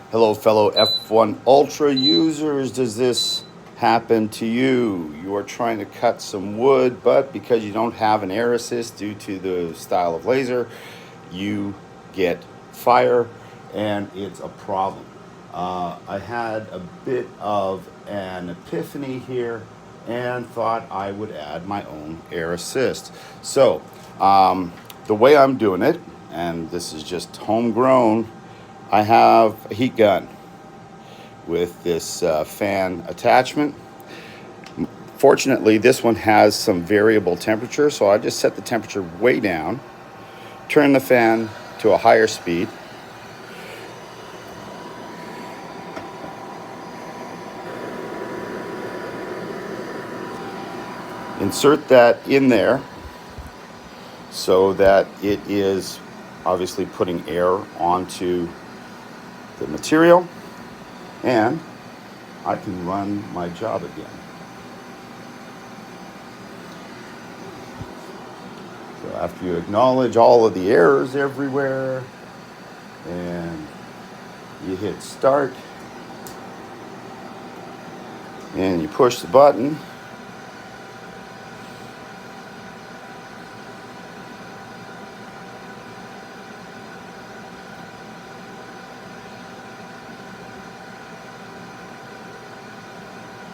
Hello, fellow F1 Ultra users. Does this happen to you? You are trying to cut some wood, but because you don't have an air assist due to the style of laser, you get fire and it's a problem. I had a bit of an epiphany here and thought I would add my own air assist. So, the way I'm doing it, and this is just homegrown, I have a heat gun with this fan attachment. Fortunately, this one has some variable temperature, so I just set the temperature way down, turn the fan to a higher speed, insert that in there so that it is obviously putting air onto the material, and I can run my job again. So after you acknowledge all of the errors everywhere and you hit start and you push the button,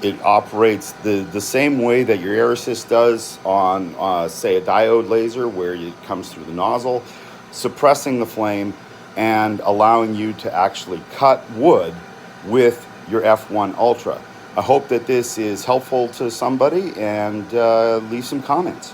it operates the same way that your air assist does on, say, a diode laser, where it comes through the nozzle, suppressing the flame and allowing you to actually cut wood with your F1 Ultra. I hope that this is helpful to somebody, and leave some comments.